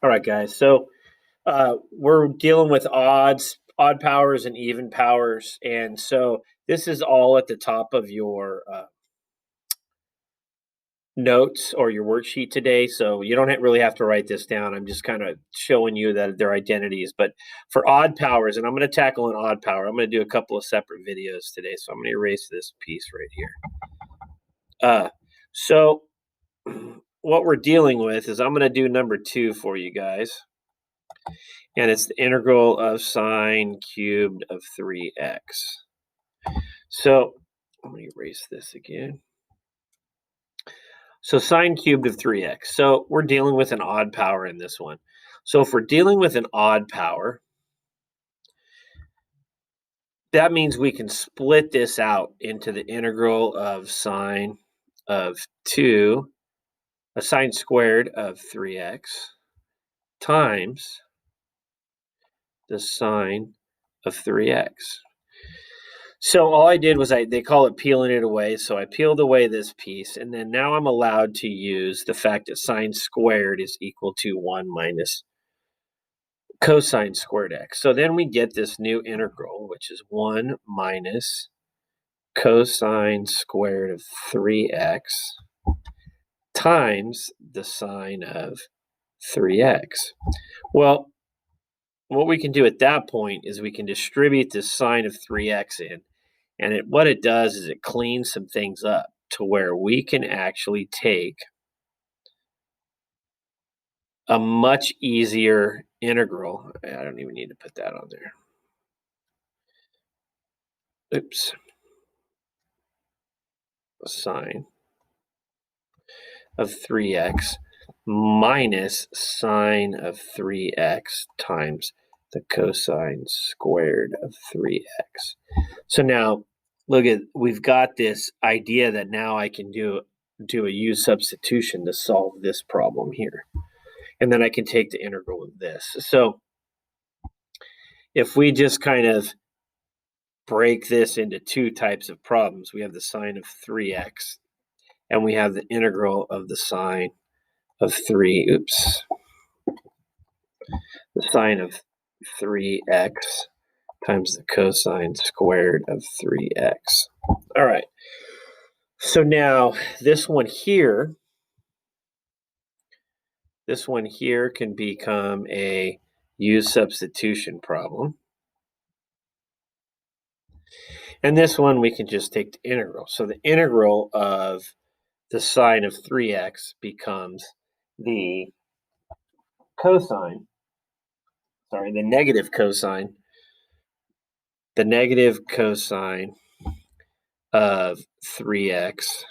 All right, guys. So we're dealing with odd powers and even powers, and so this is all at the top of your notes or your worksheet today. So you don't really have to write this down. I'm just kind of showing you that they're identities. But for odd powers, and I'm going to tackle an odd power. I'm going to do a couple of separate videos today. So I'm going to erase this piece right here. So what we're dealing with is I'm going to do number 2 for you guys. And it's the integral of sine cubed of 3x. So I'm going to erase this again. So sine cubed of 3x. So we're dealing with an odd power in this one. So if we're dealing with an odd power, that means we can split this out into the integral of sine of 2, a sine squared of 3x, times the sine of 3x. So all I did was they call it peeling it away. So I peeled away this piece, and then now I'm allowed to use the fact that sine squared is equal to 1 minus cosine squared x. So then we get this new integral, which is 1 minus cosine squared of 3x times the sine of 3x. Well, what we can do at that point is we can distribute the sine of 3x in. And what it does is it cleans some things up to where we can actually take a much easier integral. I don't even need to put that on there. Oops. Sine of 3x minus sine of 3x times the cosine squared of 3x. So now look at, we've got this idea that now I can do a u substitution to solve this problem here. And then I can take the integral of this. So if we just kind of break this into two types of problems, we have the sine of 3x and we have the integral of the sine of 3, the sine of 3x times the cosine squared of 3x. All right. So now this one here can become a u substitution problem. And this one we can just take the integral. So the integral of the sine of 3x becomes the negative cosine of 3x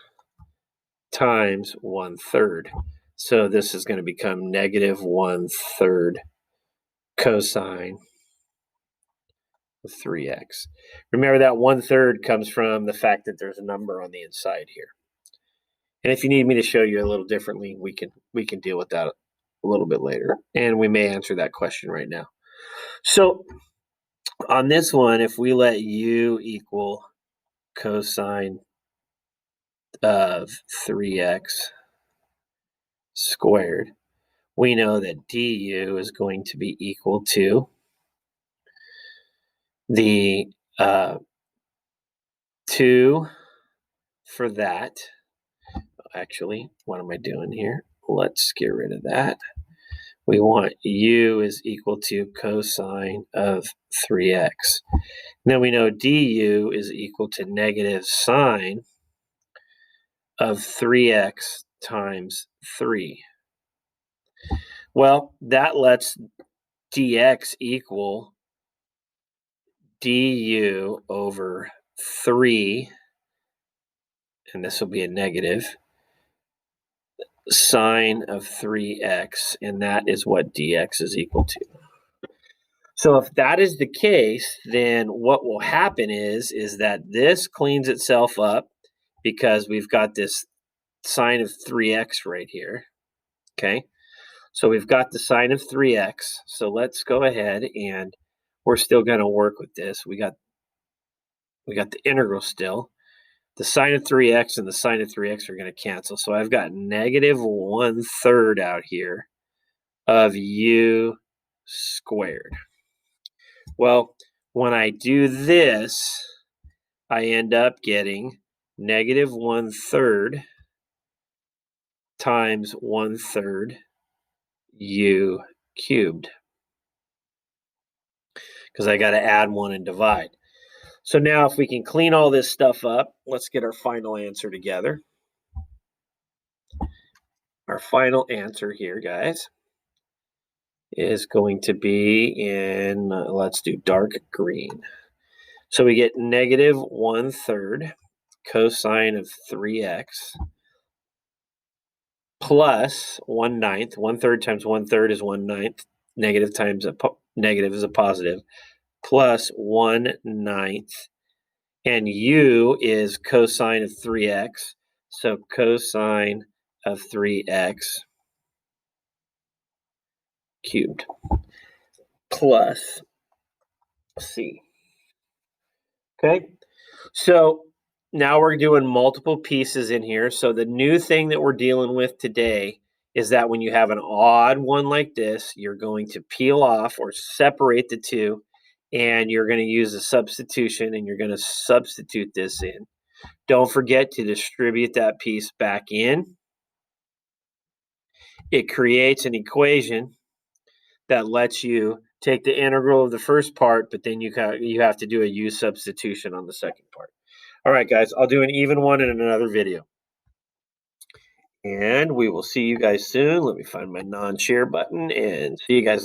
times 1/3. So this is going to become negative 1/3 cosine of 3x. Remember that 1/3 comes from the fact that there's a number on the inside here. And if you need me to show you a little differently, we can deal with that a little bit later. And we may answer that question right now. So on this one, if we let u equal cosine of 3x squared, we know that du is going to be equal to the 2 for that. Actually, what am I doing here? Let's get rid of that. We want u is equal to cosine of 3x. Now we know du is equal to negative sine of 3x times 3. Well, that lets dx equal du over 3, and this will be a negative, sine of 3x, and that is what dx is equal to. So if that is the case, then what will happen is that this cleans itself up because we've got this sine of 3x right here, okay? So we've got the sine of 3x. So let's go ahead and we're still going to work with this. We got the integral still. The sine of 3x and the sine of 3x are going to cancel. So I've got negative 1/3 out here of u squared. Well, when I do this, I end up getting negative 1/3 times 1/3 u cubed, because I got to add 1 and divide. So now if we can clean all this stuff up, let's get our final answer together. Our final answer here, guys, is going to be in, let's do dark green. So we get negative 1/3 cosine of 3x plus 1/9. 1/3 times 1/3 is 1/9. Negative times negative is a positive. Plus 1/9. And u is cosine of 3x. So cosine of 3x cubed plus c. Okay, so now we're doing multiple pieces in here. So the new thing that we're dealing with today is that when you have an odd one like this, you're going to peel off or separate the two, and you're going to use a substitution, and you're going to substitute this in. Don't forget to distribute that piece back in. It creates an equation that lets you take the integral of the first part, but then you have to do a u substitution on the second part. All right, guys, I'll do an even one in another video. And we will see you guys soon. Let me find my non-share button and see you guys